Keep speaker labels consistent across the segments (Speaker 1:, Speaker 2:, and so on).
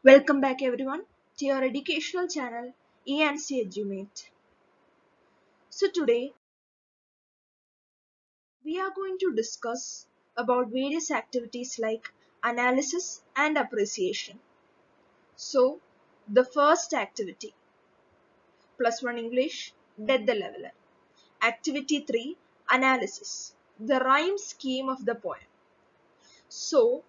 Speaker 1: Welcome back everyone to your educational channel E&C Edumate. So today we are going to discuss about various activities like analysis and appreciation. So the first activity, +1 English, Death the Leveller. Activity 3, analysis, the rhyme scheme of the poem. So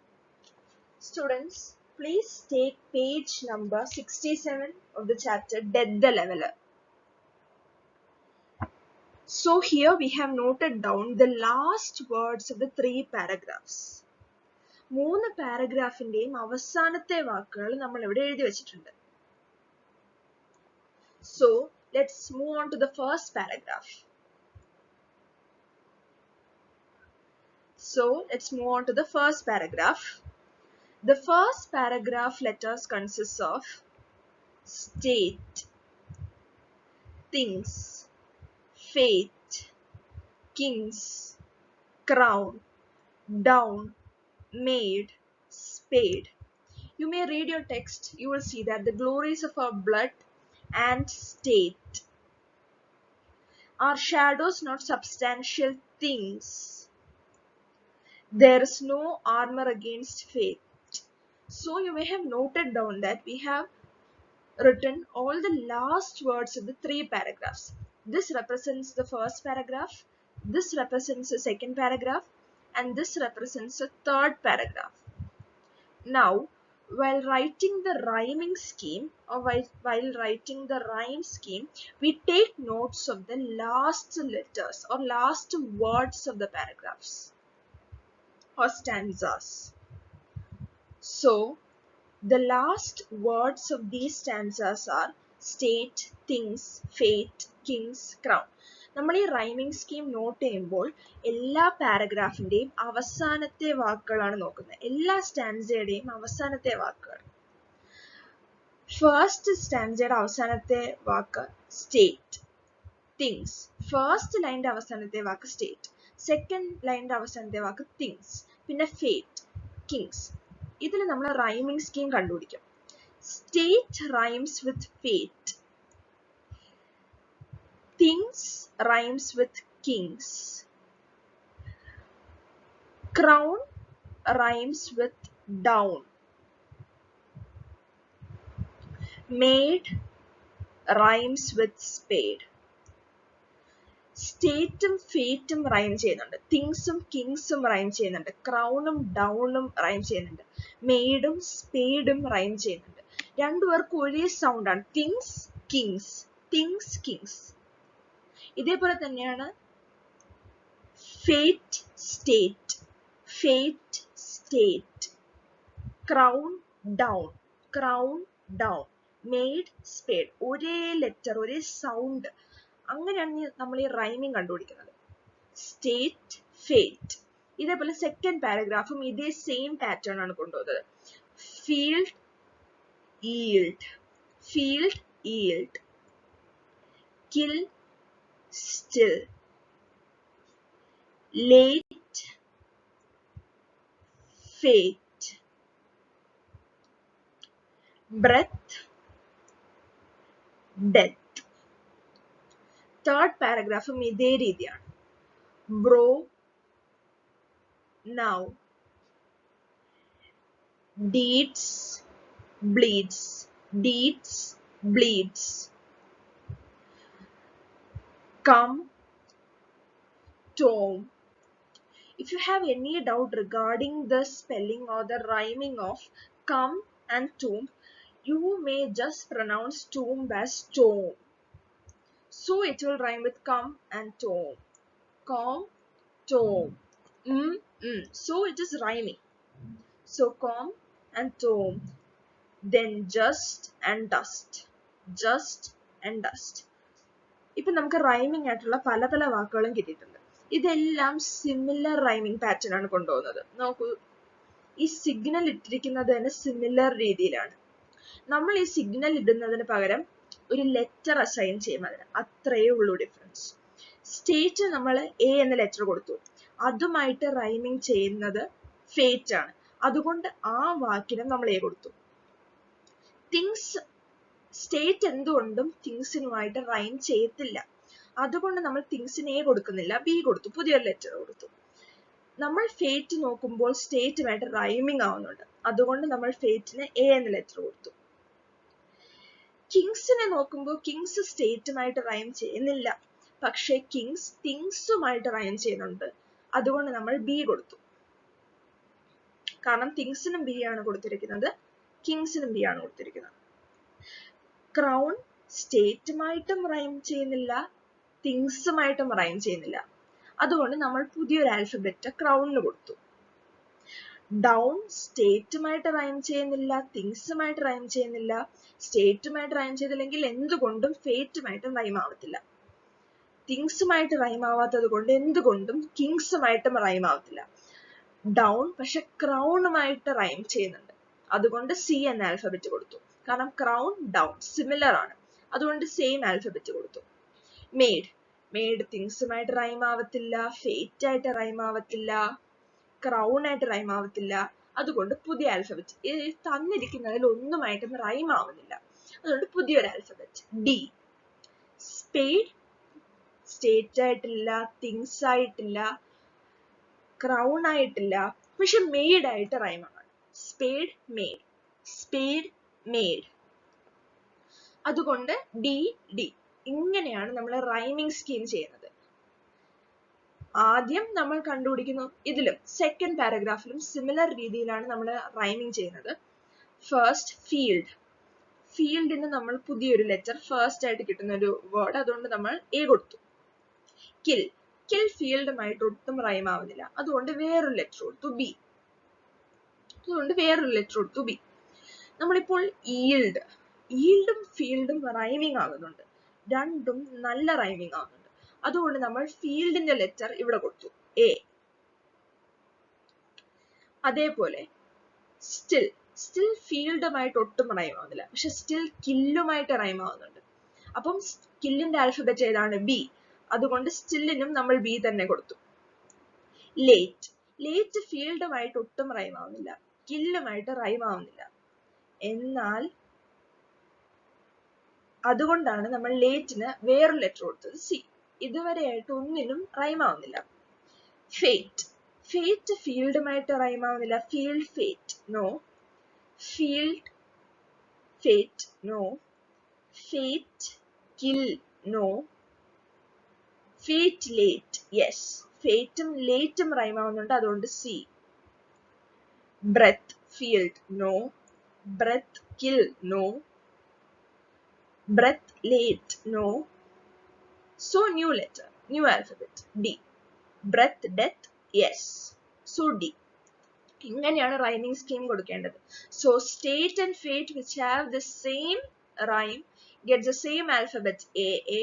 Speaker 1: students, please take page number 67 of the chapter Death the Leveller. So here we have noted down the last words of the 3 paragraphs. 3 പാരഗ്രാഫിന്റെയും അവസാനത്തെ വാക്കുകൾ നമ്മൾ ഇവിടെ എഴുതി വെച്ചിട്ടുണ്ട്. So let's move on to the first paragraph. The first paragraph letters consists of state, things, fate, kings, crown, down, made, spade. You may read your text. You will see that the glories of our blood and state are shadows, not substantial things. There is no armor against fate. So you may have noted down that we have written all the last words of the 3 paragraphs. This represents the first paragraph, this represents the second paragraph, and this represents the third paragraph. Now, while writing the rhyming scheme or while writing the rhyme scheme, we take notes of the last letters or last words of the paragraphs or stanzas. So, the last words of these stanzas are state, things, fate, kings, crown. നമ്മൾ ഈ rhyming scheme not ചെയ്യുമ്പോൾ എല്ലാ പാരഗ്രാഫിന്റെയും അവസാനത്തെ വാക്കുകളാണ് നോക്കുന്നത്. എല്ലാ സ്റ്റാൻസയുടെയും അവസാനത്തെ വാക്കുകൾ. ഫസ്റ്റ് സ്റ്റാൻസയുടെ അവസാനത്തെ വാക്ക് സ്റ്റേറ്റ്, തിങ്സ്. ഫസ്റ്റ് ലൈനിന്റെ അവസാനത്തെ വാക്ക് സ്റ്റേറ്റ്, സെക്കൻഡ് ലൈനിന്റെ അവസാനത്തെ വാക്ക് തിങ്സ്, പിന്നെ ഫേറ്റ്, കിങ്സ്. ഇതിൽ നമ്മൾ റൈമിംഗ് സ്കീം കണ്ടുപിടിക്കും. State rhymes with fate, things rhymes with kings, crown rhymes with down, made rhymes with spade. സ്റ്റേറ്റും ഫേറ്റും റൈം ചെയ്യുന്നുണ്ട്, തിങ്സും കിങ്സും റൈം ചെയ്യുന്നുണ്ട്, ക്രൗണും ഡൗണും റൈം ചെയ്യുന്നുണ്ട്, മെയ്ഡും സ്പേഡും റൈം ചെയ്യുന്നുണ്ട്. രണ്ടുപേർക്കും ഒരേ സൗണ്ടാണ്, തിങ്സ് കിങ്സ്, തിങ്സ് കിങ്സ്. ഇതേപോലെ തന്നെയാണ് fate state, fate state, crown down, crown down, made spade. ഒരേ ലെറ്റർ, ഒരേ സൗണ്ട്. അങ്ങനെയാണ് നമ്മൾ ഈ റൈമിംഗ് കണ്ടുപിടിക്കുന്നത്. State, fate. ഇതേപോലെ സെക്കൻഡ് പാരഗ്രാഫും ഇതേ സെയിം പാറ്റേൺ ആണ് കൊണ്ടുപോകുന്നത്. Field, yield, field, yield, kill, still, late, fate, breath, death. Third പാരഗ്രാഫും ഇതേ രീതിയാണ്. Bro, now, deeds, bleeds, deeds, bleeds, come, tome. If you have any doubt regarding the spelling or the rhyming of come and tomb, you may just pronounce tomb as tome. So it will rhyme with come and tome. Com, tome. So it is rhyming. So com and tome. Then just and dust. Just and dust. ഇപ്പൊ നമുക്ക് rhyming ആയിട്ടുള്ള പല പല വാക്കുകളും കിട്ടിയിട്ടുണ്ട്. ഇതെല്ലാം similar rhyming pattern ആണ് കൊണ്ടുപോകുന്നത്. നോക്കൂ, ഈ സിഗ്നൽ ഇട്ടിരിക്കുന്നത് തന്നെ സിമിലർ രീതിയിലാണ്. നമ്മൾ ഈ സിഗ്നൽ ഇടുന്നതിന് പകരം ഒരു ലെറ്റർ അസൈൻ ചെയ്യും അതിന്. അത്രയേ ഉള്ളൂ ഡിഫറൻസ്. സ്റ്റേറ്റ് നമ്മൾ എ എന്ന ലെറ്റർ കൊടുത്തു, അതുമായിട്ട് റൈമിംഗ് ചെയ്യുന്നത് ഫേറ്റ് ആണ്. അതുകൊണ്ട് ആ വാക്കിനും നമ്മൾ എ കൊടുത്തു. തിങ്സ് സ്റ്റേറ്റ് എന്തുകൊണ്ടും തിങ്സിനുമായിട്ട് റൈം ചെയ്യത്തില്ല. അതുകൊണ്ട് നമ്മൾ തിങ്സിന് എ കൊടുക്കുന്നില്ല, ബി കൊടുത്തു, പുതിയൊരു ലെറ്റർ കൊടുത്തു. നമ്മൾ ഫേറ്റ് നോക്കുമ്പോൾ സ്റ്റേറ്റുമായിട്ട് റൈമിങ് ആവുന്നുണ്ട്, അതുകൊണ്ട് നമ്മൾ ഫേറ്റിന് എ എന്ന ലെറ്റർ കൊടുത്തു. കിങ്സിനെ നോക്കുമ്പോൾ കിങ്സ് സ്റ്റേറ്റുമായിട്ട് റൈം ചെയ്യുന്നില്ല, പക്ഷെ കിങ്സ് തിങ്സുമായിട്ട് റൈം ചെയ്യുന്നുണ്ട്, അതുകൊണ്ട് നമ്മൾ ബി കൊടുത്തു. കാരണം തിങ്സിനും ബി ആണ് കൊടുത്തിരിക്കുന്നത്, കിങ്സിനും ബി ആണ് കൊടുത്തിരിക്കുന്നത്. ക്രൗൺ സ്റ്റേറ്റുമായിട്ടും റൈം ചെയ്യുന്നില്ല, തിങ്സുമായിട്ടും റൈം ചെയ്യുന്നില്ല, അതുകൊണ്ട് നമ്മൾ പുതിയൊരു ആൽഫബറ്റ് ക്രൗണിന് കൊടുത്തു. ഡൗൺ സ്റ്റേറ്റുമായിട്ട് റൈം ചെയ്യുന്നില്ല, തിങ്സുമായിട്ട് റൈം ചെയ്യുന്നില്ല. സ്റ്റേറ്റുമായിട്ട് റൈം ചെയ്തില്ലെങ്കിൽ എന്തുകൊണ്ടും ഫേറ്റുമായിട്ടും റൈം ആവത്തില്ല. തിങ്സുമായിട്ട് റൈം ആവാത്തത് കൊണ്ട് എന്തുകൊണ്ടും കിങ്സുമായിട്ടും റൈം ആവത്തില്ല. ഡൗൺ പക്ഷെ ക്രൗണുമായിട്ട് റൈം ചെയ്യുന്നുണ്ട്, അതുകൊണ്ട് സി എന്ന ആൽഫബറ്റ് കൊടുത്തു. കാരണം ക്രൗൺ ഡൗൺ സിമിലർ ആണ്, അതുകൊണ്ട് സെയിം ആൽഫബറ്റ് കൊടുത്തു. മെയ്ഡ്, മെയ്ഡ് തിങ്സുമായിട്ട് റൈം ആവത്തില്ല, ഫേറ്റ് ആയിട്ട് റൈം ആവത്തില്ല, ക്രൗൺ ആയിട്ട് റൈം ആവത്തില്ല, അതുകൊണ്ട് പുതിയ ആൽഫബറ്റ്. തന്നിരിക്കുന്നതിൽ ഒന്നുമായിട്ടും റൈം ആവുന്നില്ല, അതുകൊണ്ട് പുതിയൊരു ആൽഫബറ്റ് ഡി. സ്പേഡ് സ്റ്റേറ്റ് ആയിട്ടില്ല, തിങ്സ് ആയിട്ടില്ല, ക്രൗൺ ആയിട്ടില്ല, പക്ഷെ മെയ്ഡ് ആയിട്ട് റൈം ആണ്. സ്പേഡ് മെയ്ഡ്, സ്പേഡ് മെയ്ഡ്, അതുകൊണ്ട് ഡി ഡി. ഇങ്ങനെയാണ് നമ്മൾ റൈമിംഗ് സ്കീം ചെയ്യുന്നത്. ആദ്യം നമ്മൾ കണ്ടുപിടിക്കുന്നു, ഇതിലും സെക്കൻഡ് പാരഗ്രാഫിലും സിമിലർ രീതിയിലാണ് നമ്മൾ റൈമിംഗ് ചെയ്യുന്നത്. ഫസ്റ്റ് ഫീൽഡ്, ഫീൽഡിന് നമ്മൾ പുതിയൊരു ലെറ്റർ ഫസ്റ്റ് ആയിട്ട് കിട്ടുന്ന ഒരു വേർഡ്, അതുകൊണ്ട് നമ്മൾ എ കൊടുത്തു. കിൽ, കിൽ ഫീൽഡുമായിട്ട് ഒട്ടും റൈം ആവുന്നില്ല, അതുകൊണ്ട് വേറൊരു ലെറ്റർ കൊടുത്തു ബി, അതുകൊണ്ട് വേറൊരു ലെറ്റർ കൊടുത്തു ബി. നമ്മളിപ്പോൾ ഈൽഡ്, ഈൽഡും ഫീൽഡും റൈമിംഗ് ആകുന്നുണ്ട്, രണ്ടും നല്ല റൈമിംഗ് ആകുന്നുണ്ട്, അതുകൊണ്ട് നമ്മൾ ഫീൽഡിന്റെ ലെറ്റർ ഇവിടെ കൊടുത്തു എ. അതേപോലെ സ്റ്റിൽ, സ്റ്റിൽ ഫീൽഡുമായിട്ട് ഒട്ടും റൈം ആവുന്നില്ല, പക്ഷെ സ്റ്റിൽ കില്ലുമായിട്ട് റൈം ആവുന്നുണ്ട്, അപ്പം കില്ലിന്റെ ആൽഫബറ്റ് ഏതാണ് ബി, അതുകൊണ്ട് സ്റ്റില്ലിനും നമ്മൾ ബി തന്നെ കൊടുത്തു. ലേറ്റ്, ലേറ്റ് ഫീൽഡുമായിട്ട് ഒട്ടും റൈം ആവുന്നില്ല, കില്ലുമായിട്ട് റൈം ആവുന്നില്ല, എന്നാൽ അതുകൊണ്ടാണ് നമ്മൾ ലേറ്റിന് വേറൊരു ലെറ്റർ കൊടുത്തത് സി. ഇതുവരെയായിട്ട് ഒന്നിനും റൈം ആവുന്നില്ല. ഫേറ്റ്, ഫേറ്റ് ഫീൽഡുമായിട്ട് റൈം ആവുന്നില്ല, field fate no, field fate no, fate kill no, fate late yes, ഫേറ്റും ലേറ്റും റൈം ആവുന്നുണ്ട്, അതുകൊണ്ട് C. Breath field no, breath kill no, breath late no, so new letter, new alphabet D. breath death yes, so D. ഇങ്ങനെയാണ് rhyming scheme കൊടുക്കേണ്ടത്. So state and fate which have the same rhyme get the same alphabet A.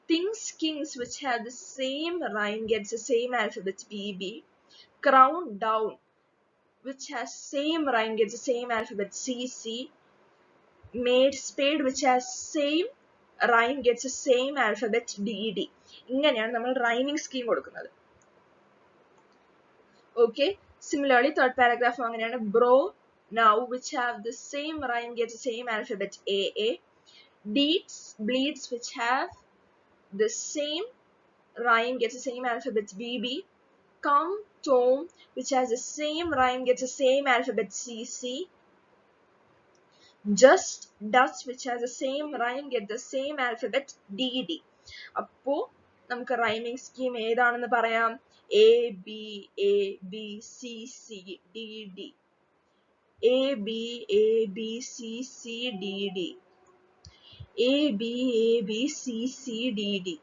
Speaker 1: Things, kings which have the same rhyme gets the same alphabet B. Crown, down which has same rhyme gets the same alphabet C. Made, spade which has same rhyme gets the same alphabet D. ഇങ്ങനെയാണ് നമ്മൾ rhyming scheme കൊടുക്കുന്നത്. Okay, similarly third paragraph അങ്ങനെയാണ്. Bro, now which have the same rhyme gets the same alphabet A. Deeds, bleeds which have the same rhyme gets the same alphabet B. Come, tome which has the same rhyme gets the same alphabet C. Just, dust which has the same rhyme get the same alphabet D. അപ്പോൾ നമുക്ക് rhyming scheme ഏതാണെന്ന് പറയാം. A B C D. A B C D. A B C D.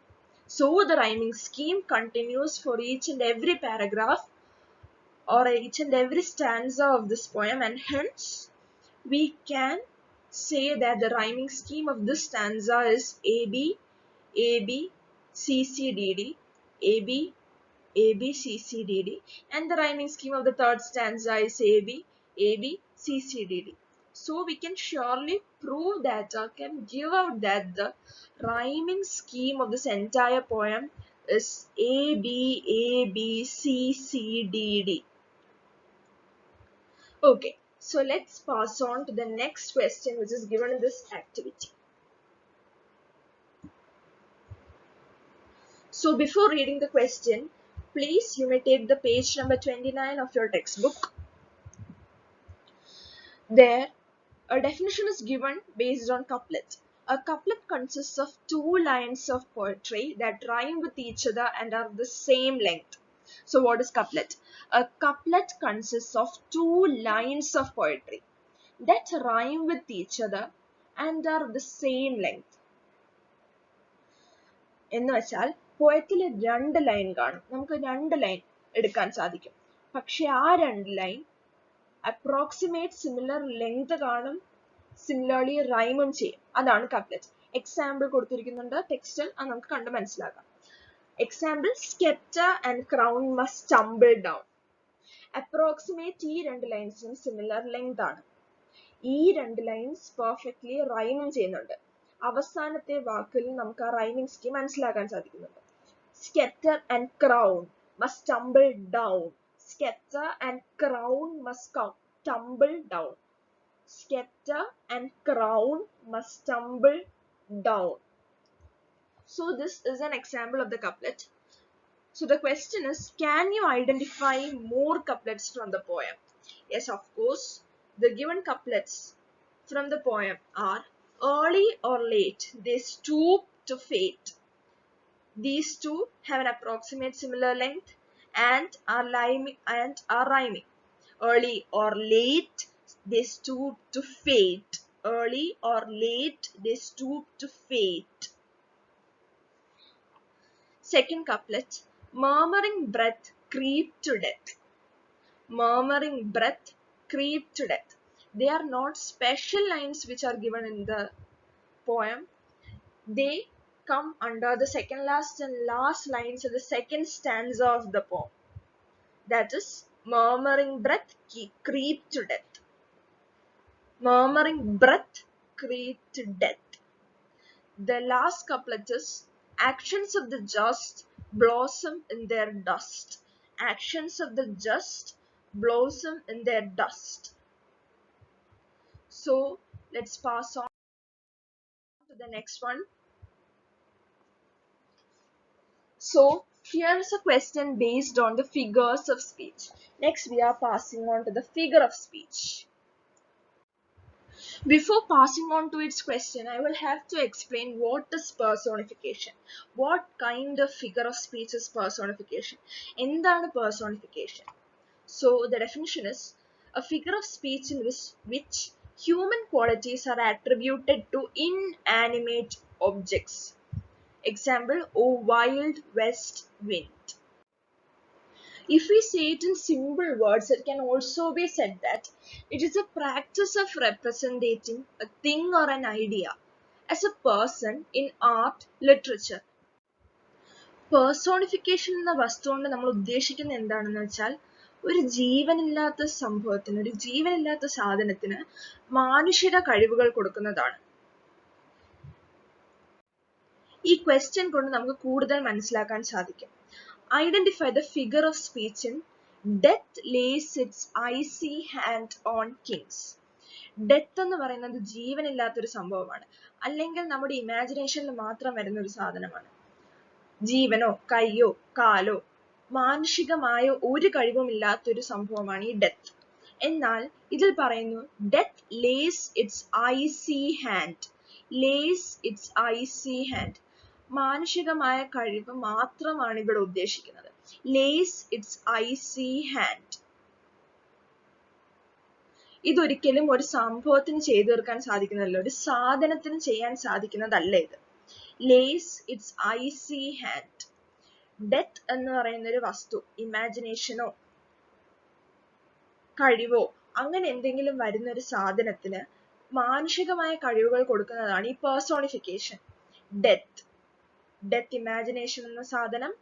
Speaker 1: So the rhyming scheme continues for each and every paragraph or each and every stanza of this poem, and hence we can say that the rhyming scheme of this stanza is A B C D, A B C D, and the rhyming scheme of the third stanza is A B C D. So we can surely prove that or can give out that the rhyming scheme of this entire poem is A B C D. Okay, So let's pass on to the next question which is given in this activity. So before reading the question, please you may take the page number 29 of your textbook. There, a definition is given based on couplet. A couplet consists of two lines of poetry that rhyme with each other and are of the same length. So what is couplet? A couplet consists of two lines of poetry that rhyme with each other and are of the same length. എന്ന് വെച്ചാൽ പോയത്തിൽ രണ്ട് line കാണും, നമുക്ക് രണ്ട് line എടുക്കാൻ സാധിക്കും. പക്ഷെ ആ രണ്ട് ലൈൻ അപ്രോക്സിമേറ്റ് സിമിലർ ലെങ്ത് കാണും, സിമിലർലി റൈമും ചെയ്യും. അതാണ് കപ്ലെറ്റ്. എക്സാമ്പിൾ കൊടുത്തിരിക്കുന്നുണ്ട് ടെക്സ്റ്റിൽ, അത് നമുക്ക് കണ്ട് മനസ്സിലാക്കാം. Example, sceptre and crown must stumble down. Approximate ഈ രണ്ട് ലൈൻസിനും സിമിലർ ലെങ്ത് ആണ്. ഈ രണ്ട് ലൈൻസ് പെർഫെക്റ്റ്ലി റൈമും ചെയ്യുന്നുണ്ട്. അവസാനത്തെ വാക്കിൽ നമുക്ക് ആ റൈമിംഗ് സ്കീം മനസ്സിലാക്കാൻ സാധിക്കുന്നുണ്ട്. Sceptre and crown must stumble down. Scepter and crown must tumble down. Scepter and crown must tumble down. So this is an example of the couplet. So the question is, can you identify more couplets from the poem? Yes, of course. The given couplets from the poem are: early or late, they stoop to fate. These two have an approximate similar length and are rhyming. Early or late, they stoop to fate. Early or late, they stoop to fate. Second couplet, murmuring breath creep to death. Murmuring breath creep to death. They are not special lines which are given in the poem. They come under the second last and last lines of the second stanza of the poem. That is, murmuring breath creep to death. Murmuring breath creep to death. The last couplet is, actions of the just blossom in their dust. Actions of the just blossom in their dust. So let's pass on to the next one. So here is a question based on the figures of speech. Next we are passing on to the figure of speech. Before passing on to its question, I will have to explain what is personification. What kind of figure of speech is personification? എന്താണ് personification? So the definition is, a figure of speech in which human qualities are attributed to inanimate objects. Example, O wild west wind. If we say it in simple words, it can also be said that it is a practice of representing a thing or an idea as a person in art, literature. Personification എന്ന വസ്തു കൊണ്ട് നമ്മൾ ഉദ്ദേശിക്കുന്നത് എന്താണെന്ന് വെച്ചാൽ, ഒരു ജീവനില്ലാത്ത സംഭവത്തിന്, ഒരു ജീവനില്ലാത്ത സാധനത്തിന് മാനുഷിക കഴിവുകൾ കൊടുക്കുന്നതാണ്. ഈ ക്വസ്റ്റ്യൻ കൊണ്ട് നമുക്ക് കൂടുതൽ മനസ്സിലാക്കാൻ സാധിക്കും. Identify the figure of speech in Death lays its icy hand on kings. Death എന്ന് പറയുന്നത് ജീവനില്ലാത്തൊരു സംഭവമാണ്, അല്ലെങ്കിൽ നമ്മുടെ ഇമാജിനേഷനിൽ മാത്രം വരുന്ന ഒരു സാധനമാണ്. ജീവനോ കയ്യോ കാലോ മാനുഷികമായ ഒരു കഴിവും ഇല്ലാത്തൊരു സംഭവമാണ് ഈ ഡെത്ത്. എന്നാൽ ഇതിൽ പറയുന്നു, death lays its icy hand. Lays its icy hand. മാനുഷികമായ കഴിവ് മാത്രമാണ് ഇവിടെ ഉദ്ദേശിക്കുന്നത്. Lays its icy hand. ഇതൊരിക്കലും ഒരു സംഭവത്തിന് ചെയ്തു തീർക്കാൻ സാധിക്കുന്നതല്ല, ഒരു സാധനത്തിന് ചെയ്യാൻ സാധിക്കുന്നതല്ല ഇത്. Lays its icy hand. Death എന്ന് പറയുന്ന ഒരു വസ്തു, ഇമാജിനേഷനോ കഴിവോ അങ്ങനെ എന്തെങ്കിലും വരുന്ന ഒരു സാധനത്തിന് മാനുഷികമായ കഴിവുകൾ കൊടുക്കുന്നതാണ് ഈ പേഴ്സോണിഫിക്കേഷൻ. ഡെത്ത് ഇമാജിനേഷൻ എന്ന സാധനം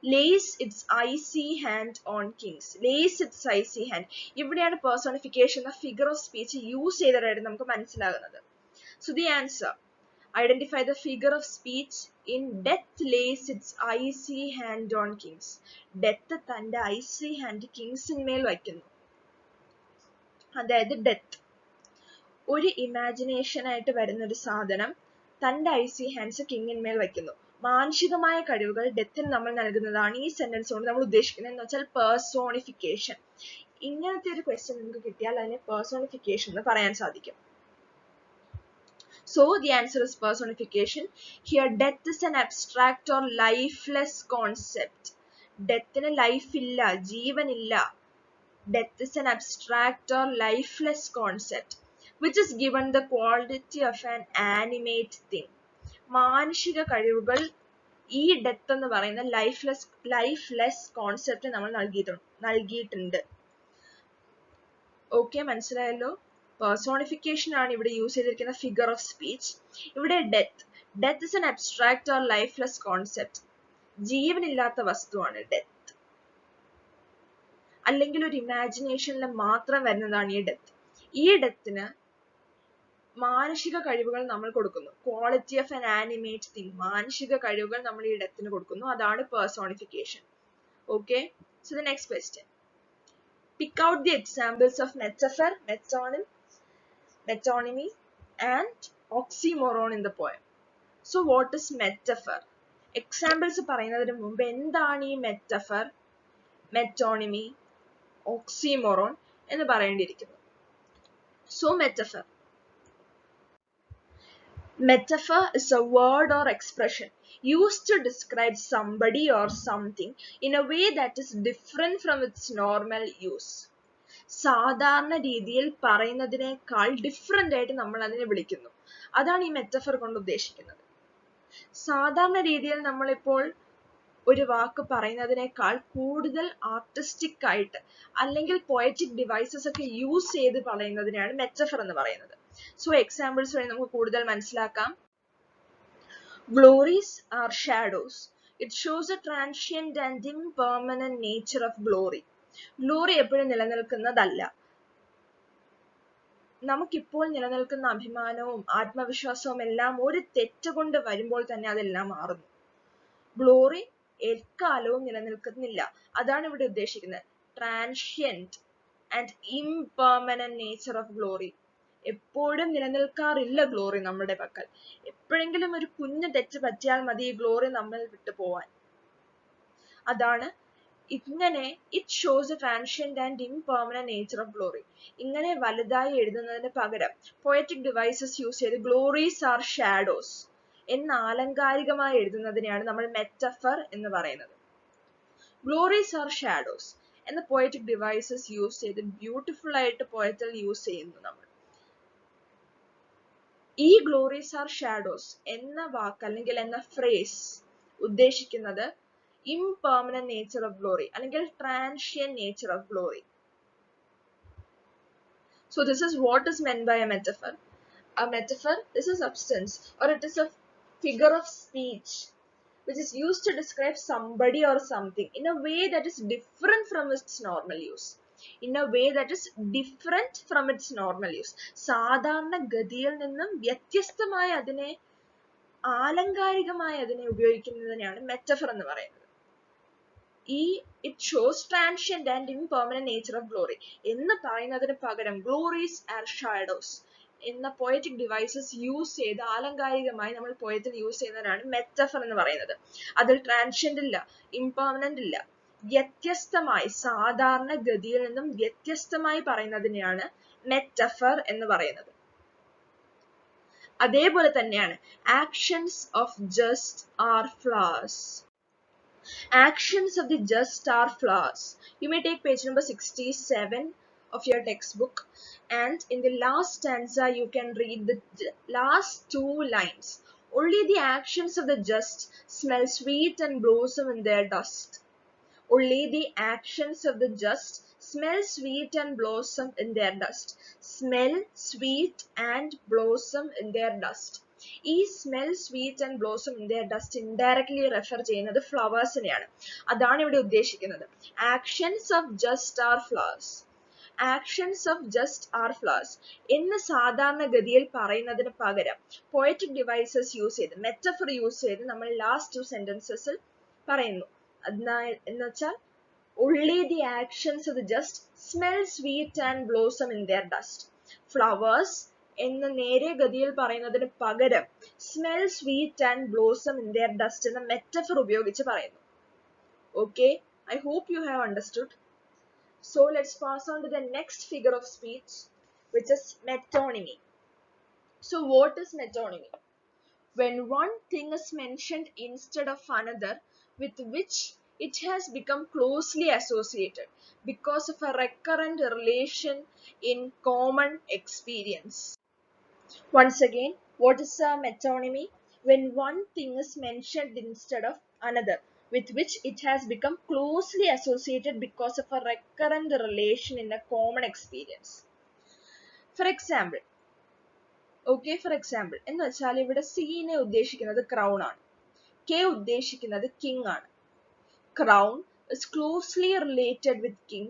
Speaker 1: lays its icy hand on kings. lays its icy hand. ഇവിടെയാണ് personification എന്ന figure of speech യൂസ് ചെയ്തതായിട്ട് നമുക്ക് മനസ്സിലാകുന്നത്. So the answer, identify the figure of speech in Death lays its icy hand on kings. Death തന്റെ icy hand കിങ്സിന്മേൽ വയ്ക്കുന്നു. അതായത് death. ഒരു imagination ആയിട്ട് വരുന്ന ഒരു സാധനം തന്റെ ഐസി ഹാൻഡ്സ് കിങ്ങിന്മേൽ വയ്ക്കുന്നു. മാനുഷികമായ കഴിവുകൾ ഡെത്തിന് നമ്മൾ നൽകുന്നതാണ് ഈ സെന്റൻസ് കൊണ്ട് നമ്മൾ ഉദ്ദേശിക്കുന്നത് എന്ന് വെച്ചാൽ പേഴ്സോണിഫിക്കേഷൻ. ഇങ്ങനത്തെ ഒരു ക്വസ്റ്റ്യൻ നിങ്ങൾക്ക് കിട്ടിയാൽ അതിനെ പേഴ്സോണിഫിക്കേഷൻ എന്ന് പറയാൻ സാധിക്കും. So the answer is personification. Here death is an abstract or lifeless concept. Deathന് ലൈഫ് ഇല്ല, ജീവൻ ഇല്ല. Death is an abstract or lifeless concept which is given the quality of an animate thing. മാനുഷിക കഴിവുകൾ ഈ ഡെത്ത് എന്ന് പറയുന്ന lifeless concept നമ്മൾ നൽകിയിട്ടുണ്ട്. ഓക്കെ, മനസ്സിലായല്ലോ? പേഴ്സോണിഫിക്കേഷൻ ആണ് ഇവിടെ യൂസ് ചെയ്തിരിക്കുന്ന ഫിഗർ ഓഫ് സ്പീച്ച്. ഇവിടെ death is an abstract or lifeless concept. ജീവനില്ലാത്ത വസ്തുവാണ് ഡെത്ത്, അല്ലെങ്കിൽ ഒരു ഇമാജിനേഷനിൽ മാത്രം വരുന്നതാണ് ഈ ഡെത്ത്. ഈ ഡെത്തിന് മാനുഷിക കഴിവുകൾ നമ്മൾ കൊടുക്കുന്നു. Quality of an animate thing, മാനുഷിക കഴിവുകൾ നമ്മൾ ഈ ഡെത്തിന് കൊടുക്കുന്നു. അതാണ് personification. Okay, so the next question. Pick out the examples of metaphor, metonymy and oxymoron in the poem. So what is metaphor? Examples പറയുന്നതിന് മുമ്പ് എന്താണ് ഈ metaphor, metonymy, oxymoron എന്ന് പറയേണ്ടിയിരിക്കുന്നു. So metaphor is a word or expression used to describe somebody or something in a way that is different from its normal use. സാധാരണ രീതിയിൽ പറയുന്നതിനേക്കാൾ different ആയിട്ട് നമ്മൾ അതിനെ വിളിക്കുന്നു. അതാണ് ഈ മെറ്റഫർ കൊണ്ട് ഉദ്ദേശിക്കുന്നത്. സാധാരണ രീതിയിൽ നമ്മളിപ്പോൾ ഒരു വാക്ക് പറയുന്നതിനേക്കാൾ കൂടുതൽ ആർട്ടിസ്റ്റിക് ആയിട്ട് അല്ലെങ്കിൽ പോയറ്റിക് ഡിവൈസസ് ഒക്കെ യൂസ് ചെയ്ത് പറയുന്നതിനാണ് മെറ്റഫർ എന്ന് പറയുന്നത്. സോ എക്സാമ്പിൾസ് വഴി നമുക്ക് കൂടുതൽ മനസ്സിലാക്കാം. Glories are shadows. It shows a transient and impermanent nature of glory. Glory എപ്പോഴും നിലനിൽക്കുന്നതല്ല. നമുക്കിപ്പോൾ നിലനിൽക്കുന്ന അഭിമാനവും ആത്മവിശ്വാസവും എല്ലാം ഒരു തെറ്റ് കൊണ്ട് വരുമ്പോൾ തന്നെ അതെല്ലാം മാറുന്നു. ഗ്ലോറി എക്കാലവും നിലനിൽക്കുന്നില്ല. അതാണ് ഇവിടെ ഉദ്ദേശിക്കുന്നത്. ട്രാൻഷ്യന്റ് and impermanent nature of glory. എപ്പോഴും നിലനിൽക്കാറില്ല ഗ്ലോറി നമ്മുടെ പക്കൽ. എപ്പോഴെങ്കിലും ഒരു കുഞ്ഞു തെറ്റ് പറ്റിയാൽ മതി ഈ ഗ്ലോറി നമ്മൾ വിട്ടു പോവാൻ. അതാണ് ഇങ്ങനെ it shows a transient and impermanent nature of glory. ഇങ്ങനെ വലുതായി എഴുതുന്നതിന് പകരം പോയറ്റിക് ഡിവൈസസ് യൂസ് ചെയ്ത് ഗ്ലോറീസ് ആർ ഷാഡോസ് എന്ന് ആലങ്കാരികമായി എഴുതുന്നതിനെയാണ് നമ്മൾ മെറ്റഫർ എന്ന് പറയുന്നത്. ഗ്ലോറീസ് ആർ ഷാഡോസ് എന്ന പോയറ്റിക് ഡിവൈസസ് യൂസ് ചെയ്ത് ബ്യൂട്ടിഫുൾ ആയിട്ട് പോയറ്റിൽ യൂസ് ചെയ്യുന്നു നമ്മൾ. ഈ ഗ്ലോറീസ് ആർ ഷാഡോസ് എന്ന വാക്ക് അല്ലെങ്കിൽ എന്ന ഫ്രേസ് ഉദ്ദേശിക്കുന്നത് impermanent nature of glory അല്ലെങ്കിൽ transient nature of glory. So this is what is meant by a metaphor. A metaphor is a substance or it is a figure of speech which is used to describe somebody or something in a way that is different from its normal use. In a way that is different from its normal use. സാധാരണ ഗതിയിൽ നിന്നും വ്യത്യസ്തമായി അതിനെ ആലങ്കാരികമായി അതിനെ ഉപയോഗിക്കുന്നതിനെയാണ് metaphor എന്ന് പറയുന്നത്. It shows transient and impermanent nature of glory എന്ന് പറയുന്നതിന് പകരം ഗ്ലോറീസ് ആർ ഷാഡോസ് എന്ന പോയറ്റിക് ഡിവൈസസ് യൂസ് ചെയ്ത് ആലങ്കാരികമായി നമ്മൾ പോയറ്റിൽ യൂസ് ചെയ്യുന്നതിനാണ് മെറ്റഫർ എന്ന് പറയുന്നത്. അതിൽ ട്രാൻഷ്യന്റ് ഇല്ല, ഇംപെർമനന്റ് ഇല്ല. വ്യത്യസ്തമായി സാധാരണ ഗതിയിൽ നിന്നും വ്യത്യസ്തമായി പറയുന്നതിനെയാണ് മെറ്റഫർ എന്ന് പറയുന്നത്. അതേപോലെ തന്നെയാണ് actions of just are flowers. Actions of the just are flowers. You may take page number 67 of your textbook and in the last stanza you can read the last two lines. Only the actions of the just smell sweet and blossom in their dust. Only the actions of the just smell sweet and blossom in their dust. Smell sweet and blossom in their dust. ഈ smell sweet and blossom in their dust indirectly refer ചെയ്യുന്നത് ഫ്ലവേഴ്സിനെയാണ്. അതാണ് ഇവിടെ ഉദ്ദേശിക്കുന്നത്. Actions of just are flowers. Actions of just are flowers എന്ന് സാധാരണഗതിയിൽ പറയുന്നതിന് പകരം പോയറ്റിക് ഡിവൈസസ് യൂസ് ചെയ്ത് മെറ്റഫർ യൂസ് ചെയ്ത് നമ്മൾ ലാസ്റ്റ് ടു സെന്റൻസസിൽ പറയുന്നു. എന്ന് വെച്ചാൽ Only the actions of the just smell sweet and blossom in their dust. Flowers എന്ന് നേരെ ഗതിയിൽ പറയുന്നതിന് പകരം smell sweet and blossom in their dust എന്ന metaphor ഉപയോഗിച്ച് പറയുന്നു. Okay, I hope you have understood. So let's pass on to the next figure of speech, which is metonymy. So what is metonymy? When one thing is mentioned instead of another with which it has become closely associated because of a recurrent relation in common experience. Once again, what is a metonymy? When one thing is mentioned instead of another with which it has become closely associated because of a recurrent relation in a common experience. For example, എന്ന് വെച്ചാൽ ഇവിടെ സീനെ ഉദ്ദേശിക്കുന്നത് crown ആണ്, K ഉദ്ദേശിക്കുന്നത് king ആണ്. Crown is closely related with king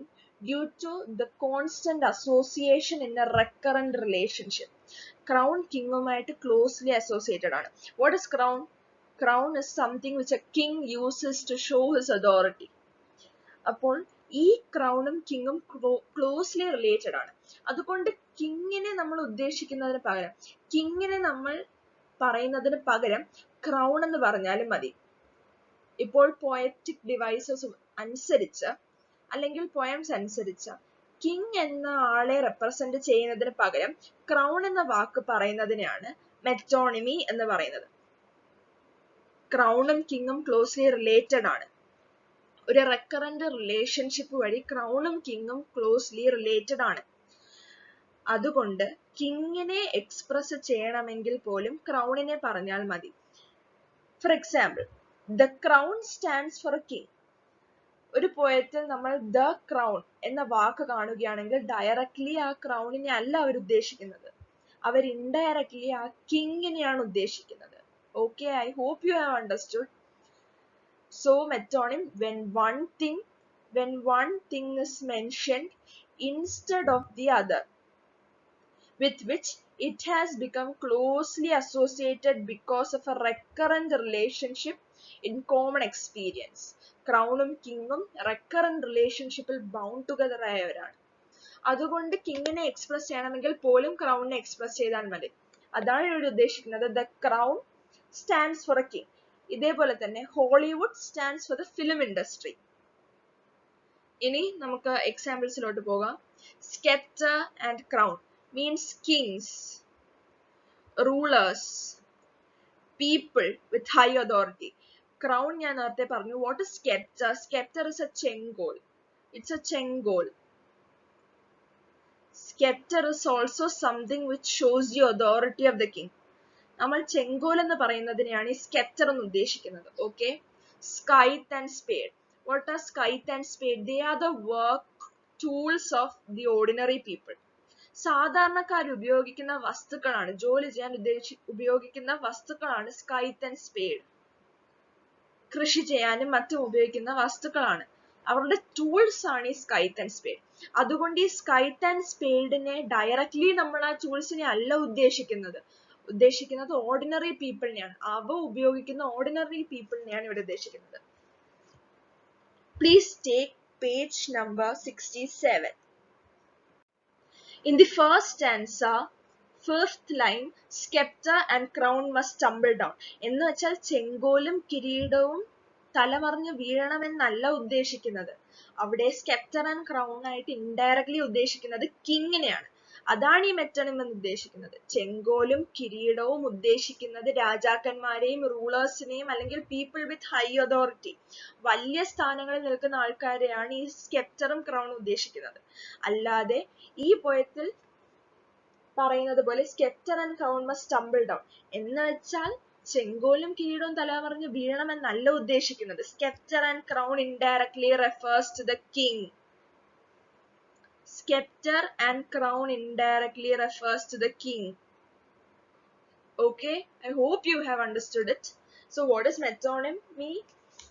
Speaker 1: due to the constant association in a recurrent relationship. Crown കിങ്ങുമായിട്ട് closely associated ആണ്. What is crown? Crown is something which a king uses to show his authority. അപ്പോൾ ഈ ക്രൗണും കിങ്ങും closely related ആണ്. അതുകൊണ്ട് കിങ്ങിനെ നമ്മൾ ഉദ്ദേശിക്കുന്നതിന് പകരം, കിങ്ങിനെ നമ്മൾ പറയുന്നതിന് പകരം ക്രൗൺ എന്ന് പറഞ്ഞാലും മതി. ഇപ്പോൾ പോയറ്റിക് ഡിവൈസസ് അനുസരിച്ച് അല്ലെങ്കിൽ പോയംസ് അനുസരിച്ച് കിങ് എന്ന ആളെ റെപ്രസെന്റ് ചെയ്യുന്നതിന് പകരം ക്രൗൺ എന്ന വാക്ക് പറയുന്നതിനെയാണ് മെറ്റോണിമി എന്ന് പറയുന്നത്. ക്രൗണും കിങ്ങും ക്ലോസ്ലി റിലേറ്റഡ് ആണ്. ഒരു റെക്കറന്റ് റിലേഷൻഷിപ്പ് വഴി ക്രൗണും കിങ്ങും ക്ലോസ്ലി റിലേറ്റഡ് ആണ്. അതുകൊണ്ട് കിങ്ങിനെ എക്സ്പ്രസ് ചെയ്യണമെങ്കിൽ പോലും ക്രൗണിനെ പറഞ്ഞാൽ മതി. For example, the crown stands for a king. ഒരു പോയത്തിൽ നമ്മൾ ദ ക്രൗൺ എന്ന വാക്ക് കാണുകയാണെങ്കിൽ ഡയറക്ട്ലി ആ ക്രൗണിനെ അല്ല അവർ ഉദ്ദേശിക്കുന്നത്, അവർ ഇൻഡയറക്ട്ലി ആ കിങ്ങിനെയാണ് ഉദ്ദേശിക്കുന്നത്. Okay, I hope you have understood. So metonym, when one thing is mentioned instead of the other with which it has become closely associated because of a recurrent relationship in common experience. ക്രൗണും കിങ്ങും recurrent റിലേഷൻഷിപ്പിൽ bound together ആയവരാണ്. അതുകൊണ്ട് കിങ്ങിനെ express ചെയ്യണമെങ്കിൽ പോലും ക്രൗണിനെ express ചെയ്താൽ മതി. അതാണ് ഇവിടെ ഉദ്ദേശിക്കുന്നത്. The crown stands for a king. ഇതേപോലെ തന്നെ Hollywood stands for the film industry. ഇനി നമുക്ക് എക്സാമ്പിൾസിലോട്ട് പോകാം. Sceptre and crown means kings, rulers, people with high authority. Crown ഞാൻ നേരത്തെ പറഞ്ഞു. What is sceptre? Sceptre is a ചെങ്കോൽ. ഇറ്റ്സ് എ ചെങ്കോൽ. Scepter is also something which shows the authority of the king. നമ്മൾ ചെങ്കോൽ എന്ന് പറയുന്നതിനെയാണ് ഈ സ്കെപ്റ്റർ എന്ന് ഉദ്ദേശിക്കുന്നത്. Okay, scythe and spade. What are scythe and spade? They are the work tools of the ordinary people. സാധാരണക്കാർ ഉപയോഗിക്കുന്ന വസ്തുക്കളാണ്, ജോലി ചെയ്യാൻ ഉപയോഗിക്കുന്ന വസ്തുക്കളാണ് സ്കൈത്ത് ആൻഡ് സ്പേഡ്. കൃഷി ചെയ്യാനും മറ്റും ഉപയോഗിക്കുന്ന വസ്തുക്കളാണ്, അവരുടെ ടൂൾസ് ആണ് ഈ സ്കൈത്ത് ആൻഡ് സ്പേഡ്. അതുകൊണ്ട് ഈ സ്കൈത്ത് ആൻഡ് സ്പേഡിനെ ഡയറക്ട്ലി നമ്മൾ ആ ടൂൾസിനെ അല്ല ഉദ്ദേശിക്കുന്നത് ഓർഡിനറി പീപ്പിളിനെയാണ്. അവ ഉപയോഗിക്കുന്ന ഓർഡിനറി പീപ്പിളിനെയാണ് ഇവിടെ ഉദ്ദേശിക്കുന്നത്. Please take page number 67. In the first stanza, fifth line, scepter and crown must tumble down. എന്ന് വെച്ചാൽ ചെങ്കോലും കിരീടവും തലമറിഞ്ഞ് വീഴണമെന്നല്ല ഉദ്ദേശിക്കുന്നത്. അവിടെ സ്കെപ്റ്റർ ആൻഡ് ക്രൗൺ ആയിട്ട് ഇൻഡയറക്ട്ലി ഉദ്ദേശിക്കുന്നത് കിങ്ങിനെയാണ്. അതാണ് ഈ മെറ്റോണിം എന്ന് ഉദ്ദേശിക്കുന്നത്. ചെങ്കോലും കിരീടവും ഉദ്ദേശിക്കുന്നത് രാജാക്കന്മാരെയും റൂളേഴ്സിനെയും അല്ലെങ്കിൽ പീപ്പിൾ വിത്ത് ഹൈ അതോറിറ്റി, വലിയ സ്ഥാനങ്ങളിൽ നിൽക്കുന്ന ആൾക്കാരെയാണ് ഈ സ്കെപ്റ്ററും ക്രൗണും ഉദ്ദേശിക്കുന്നത്. അല്ലാതെ ഈ പോയത്തിൽ പറയുന്നത് പോലെ sceptre and crown must tumble down എന്ന് വെച്ചാൽ ചെങ്കോലും കിരീടവും തലമറിഞ്ഞ് വീഴണമെന്നല്ല ഉദ്ദേശിക്കുന്നത്. Sceptre and crown indirectly refers to the king. Scepter and crown indirectly refers to the king. Okay, I hope you have understood it. So what is metonymy?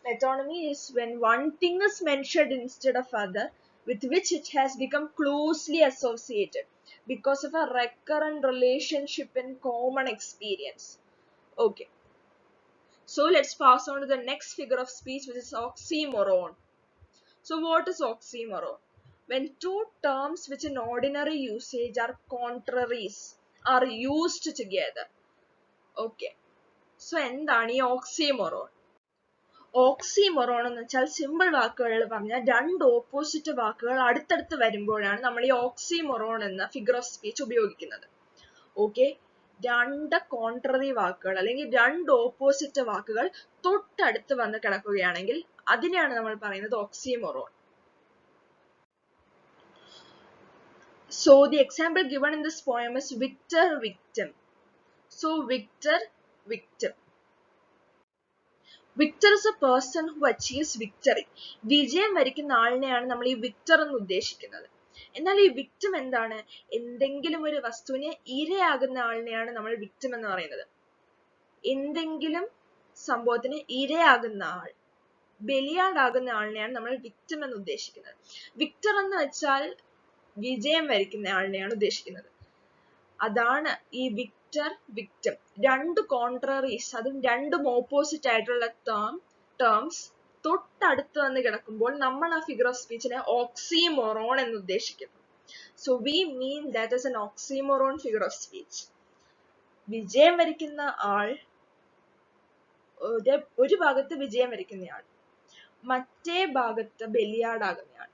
Speaker 1: Metonymy is when one thing is mentioned instead of other with which it has become closely associated because of a recurrent relationship in common experience. Okay, so let's pass on to the next figure of speech, which is oxymoron. So what is oxymoron? When two terms which in ordinary usage are contraries are used together. Okay. So എന്താണ് ഈ oxymoron? ഓക്സിമൊറോൺ എന്ന് വെച്ചാൽ simple വാക്കുകളിൽ പറഞ്ഞാൽ രണ്ട് opposite വാക്കുകൾ അടുത്തടുത്ത് വരുമ്പോഴാണ് നമ്മൾ ഈ ഓക്സിമൊറോൺ എന്ന ഫിഗർ ഓഫ് സ്പീച്ച് ഉപയോഗിക്കുന്നത്. ഓക്കെ, രണ്ട് കോൺട്രറി വാക്കുകൾ അല്ലെങ്കിൽ രണ്ട് ഓപ്പോസിറ്റ് വാക്കുകൾ തൊട്ടടുത്ത് വന്ന് കിടക്കുകയാണെങ്കിൽ അതിനെയാണ് നമ്മൾ പറയുന്നത് ഓക്സിമൊറോൺ. So the example given in this poem is victor, victim. So victor, victim. Victor is a person who achieves victory. വിജയം വരിക്കുന്ന ആളിനെയാണ് നമ്മൾ ഈ വിക്ടർ എന്ന് ഉദ്ദേശിക്കുന്നത്. എന്നാൽ ഈ വിക്ടിം എന്താണ്? എന്തെങ്കിലും ഒരു വസ്തുവിനെ ഇരയാകുന്ന ആളിനെയാണ് നമ്മൾ വിക്ടിം എന്ന് പറയുന്നത്. എന്തെങ്കിലും സംഭവത്തിന് ഇരയാകുന്ന ആൾ, ബലിയാടാകുന്ന ആളിനെയാണ് നമ്മൾ വിക്ടിം എന്ന് ഉദ്ദേശിക്കുന്നത്. വിക്ടർ എന്ന് വെച്ചാൽ വിജയം വരിക്കുന്ന ആളിനെയാണ് ഉദ്ദേശിക്കുന്നത്. അതാണ് ഈ വിക്ടർ, വിക്ടിം. രണ്ട് കോൺട്രറീസ്, അതും രണ്ടും ഓപ്പോസിറ്റ് ആയിട്ടുള്ള ടേംസ് തൊട്ടടുത്ത് വന്ന് കിടക്കുമ്പോൾ നമ്മൾ ആ ഫിഗർ ഓഫ് സ്പീച്ചിനെ ഓക്സിമൊറോൺ എന്ന് ഉദ്ദേശിക്കുന്നു. So we mean that is an oxymoron figure of speech. വിജയം വരിക്കുന്ന ആൾ, ഒരു ഭാഗത്ത് വിജയം വരിക്കുന്നയാൾ, മറ്റേ ഭാഗത്ത് ബലിയാടാകുന്നയാൾ,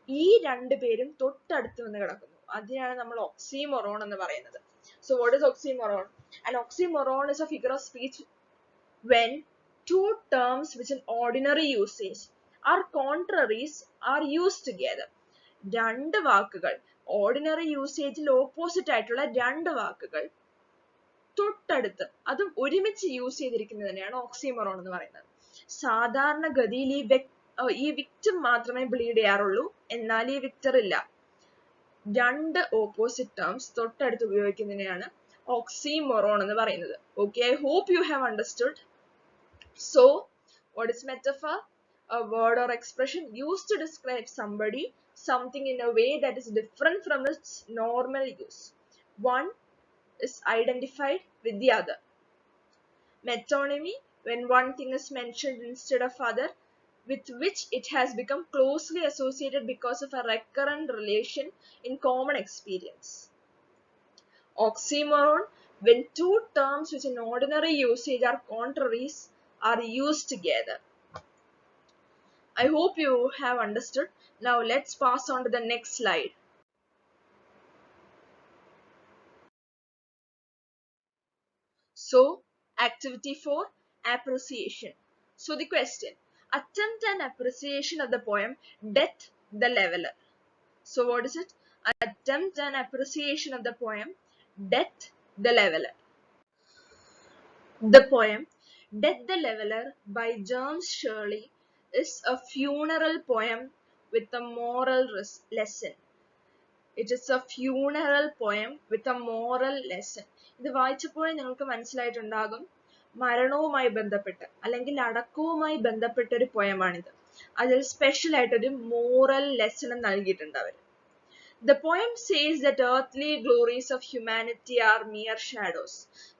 Speaker 1: ഈ രണ്ടു പേരും തൊട്ടടുത്ത് വന്ന് കിടക്കുന്നു. അതിനാണ് നമ്മൾ oxymoron എന്ന് പറയുന്നത്. So what is oxymoron? An oxymoron is a figure of speech when two terms which in ordinary usage are contraries are used together. രണ്ട് വാക്കുകൾ, ഓർഡിനറി യൂസേജിൽ ഓപ്പോസിറ്റ് ആയിട്ടുള്ള രണ്ട് വാക്കുകൾ തൊട്ടടുത്ത്, അതും ഒരുമിച്ച് യൂസ് ചെയ്തിരിക്കുന്നതിനെയാണ് ഓക്സിമൊറോൺ എന്ന് പറയുന്നത്. സാധാരണഗതിയിൽ ഈ വിക്ടിം മാത്രമേ ബ്ലീഡ് ചെയ്യാറുള്ളൂ, എന്നാൽ ഈ വിക്ടർ ഇല്ല. രണ്ട് ഓപ്പോസിറ്റ് ടേംസ് തൊട്ടടുത്ത് ഉപയോഗിക്കുന്നതിനെയാണ് oxymoron എന്ന് പറയുന്നത്. Okay, I hope you have understood. So, what is metaphor? A word or expression used to describe somebody, something in a way that is different from its normal use. One is identified with the other. Metonymy, when one thing is mentioned instead of other, with which it has become closely associated because of a recurrent relation in common experience. Oxymoron, when two terms which in ordinary usage are contraries are used together. I hope you have understood. Now let's pass on to the next slide. So, activity 4, appreciation. So the question, attempt an appreciation of the poem Deaththeleveller. So what is it? Attempt an appreciation of the poem Deaththeleveller. The poem Deaththeleveller by James Shirley is a funeral poem with a moral lesson. It is a funeral poem with a moral lesson. ഇത് വായിച്ചപ്പോൾ നിങ്ങൾക്ക് മനസ്സിലായിട്ടുണ്ടാകും, മരണവുമായി ബന്ധപ്പെട്ട് അല്ലെങ്കിൽ അടക്കവുമായി ബന്ധപ്പെട്ട ഒരു പോയമാണിത്. അതിൽ special ആയിട്ടൊരു മോറൽ ലെസൺ നൽകിയിട്ടുണ്ട് അവർ. The poem says that earthly glories of humanity are mere shadows.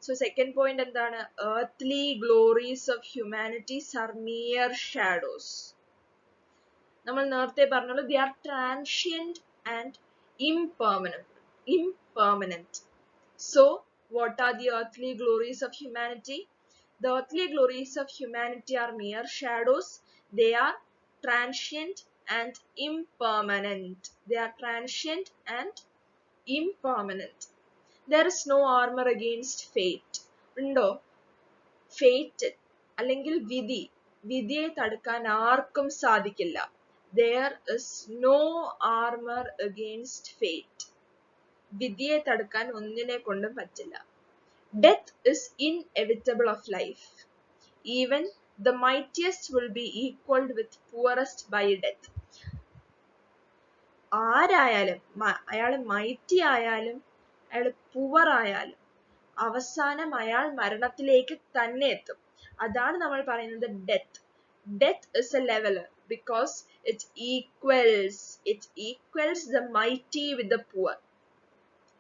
Speaker 1: So second point എന്താണ്? Earthly glories of humanity are mere shadows. നമ്മൾ നേരത്തെ പറഞ്ഞല്ലോ, they are transient and impermanent. So what are the earthly glories of humanity? The earthly glories of humanity are mere shadows. They are transient and impermanent. They are transient and impermanent. There is no armor against fate. ഉണ്ടോ? Fate അല്ലെങ്കിൽ വിധിയെ തടുക്കാൻ ആർക്കും സാധിക്കില്ല. There is no armor against fate. വിധിയെ തടുക്കാൻ ഒന്നിനെ കൊണ്ടും പറ്റില്ല. Death is inevitable of life. Even the mightiest will be equaled with poorest by death. ആരായാലും, അയാൾ മൈറ്റി ആയാലും അയാൾ പുവർ ആയാലും അവസാനം അയാൾ മരണത്തിലേക്ക് തന്നെ എത്തും. അതാണ് നമ്മൾ പറയുന്നത് death. Death is a leveler because it equals the mighty with the poor.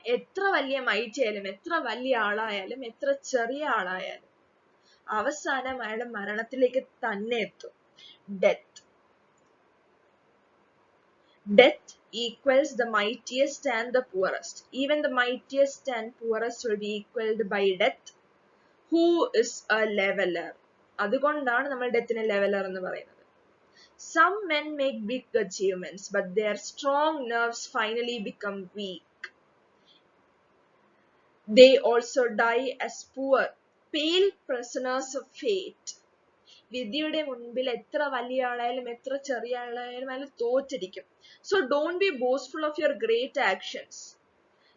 Speaker 1: എത്ര വലിയ മൈറ്റി ആയാലും, എത്ര വലിയ ആളായാലും, എത്ര ചെറിയ ആളായാലും അവസാനം അയാൾ മരണത്തിലേക്ക് തന്നെ എത്തും. Death. Death equals the mightiest and the poorest. Even the mightiest and poorest will be equaled by death. Who is a leveler? അതുകൊണ്ടാണ് നമ്മൾ ഡെത്തിനെ ലെവലർ എന്ന് പറയുന്നത്. Some men make big achievements, but their strong nerves finally become weak. They also die as poor, pale prisoners of fate. വിധിയുടെ മുൻപിൽ എത്ര വലിയ ആളായാലും എത്ര ചെറിയ ആളായാലും അയാൾ തോറ്റിരിക്കും. So don't be boastful of your great actions.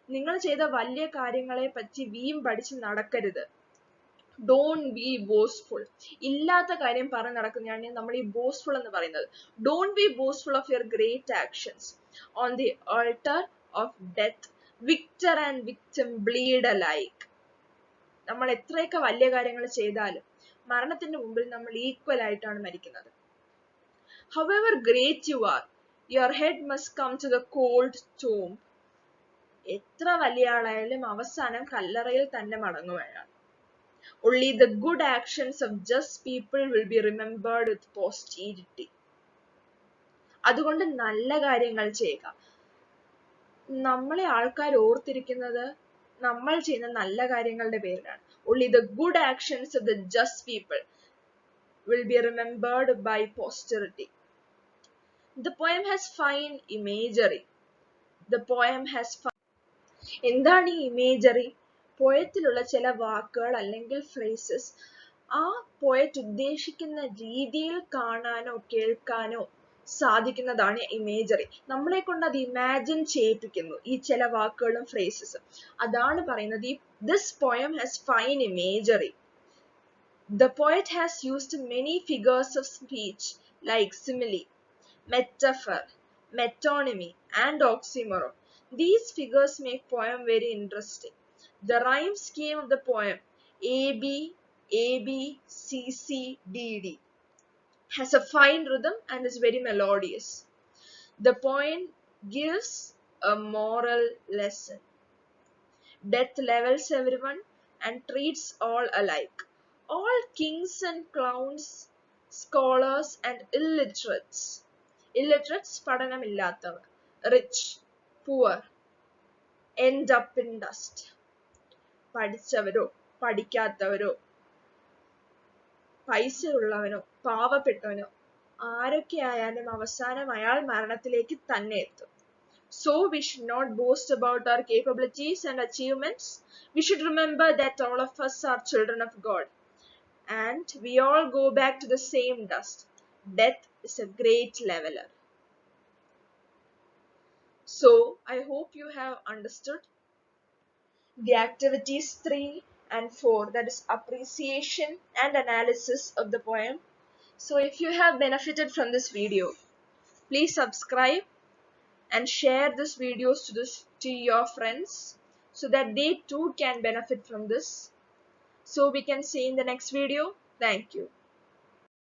Speaker 1: നിങ്ങൾ ചെയ്ത വലിയ കാര്യങ്ങളെ പറ്റി വീം പഠിച്ച് നടക്കരുത്. Don't be boastful. ഇല്ലാത്ത കാര്യം പറഞ്ഞ് നടക്കുന്നതാണ് നമ്മൾ ഈ boastful എന്ന് പറയുന്നത്. Don't be boastful of your great actions. On the altar of death, victor and victim bleed alike. നമ്മൾ എത്രയൊക്കെ വലിയ കാര്യങ്ങൾ ചെയ്താലും മരണത്തിന്റെ മുമ്പിൽ നമ്മൾ ഈക്വൽ ആയിട്ടാണ് മരിക്കുന്നത്. However great you are, your head must come to the cold tomb. എത്ര വലിയ ആളായാലും അവസാനം കല്ലറയിൽ തന്നെ മടങ്ങുകയാണ്. Only the good actions of just people will be remembered with posterity. അതുകൊണ്ട് നല്ല കാര്യങ്ങൾ ചെയ്യുക. നമ്മളെ ആൾക്കാർ ഓർത്തിരിക്കുന്നത് നമ്മൾ ചെയ്യുന്ന നല്ല കാര്യങ്ങളുടെ പേരിലാണ്. Only the good actions of the just people will be remembered by posterity. The poem has fine imagery. The poem has എന്താണ് ഈ ഇമേജറി? പോയത്തിലുള്ള ചില വാക്കുകൾ അല്ലെങ്കിൽ ഫ്രേസസ് ആ പോയറ്റ് ഉദ്ദേശിക്കുന്ന രീതിയിൽ കാണാനോ കേൾക്കാനോ സാധിക്കുന്നതാണ് ഇമേജറി. നമ്മളെ കൊണ്ട് അത് ഇമാജിൻ ചെയ്യിപ്പിക്കുന്നു ഈ ചില വാക്കുകളും ഫ്രേസസും. അതാണ് പറയുന്നത് this poem has fine imagery. The poet has used many figures of speech like simile, metaphor, metonymy and oxymoron. These figures make poem very interesting. The rhyme scheme of the poem AB, AB, CC, DD has a fine rhythm and is very melodious. The poem gives a moral lesson. Death levels everyone and treats all alike. All kings and clowns, scholars and illiterates. Illiterates പഠനമില്ലാത്തവർ, rich, poor, end up in dust. പഠിച്ചവരോ പഠിക്കാത്തവരോ പൈസ ഉള്ളവനോ പാവപ്പെട്ടവനോ ആരൊക്കെ ആയാലും അവസാനം അയാൾ മരണത്തിലേക്ക് തന്നെ എത്തും. So we should not boast about our capabilities and achievements. We should remember that all of us are children of God and we all go back to the same dust. Death is a great leveler. So I hope you have understood the activities 3 and 4, that is appreciation and analysis of the poem. So if you have benefited from this video, please subscribe and share this videos to your friends so that they too can benefit from this. So we can see in the next video. Thank you.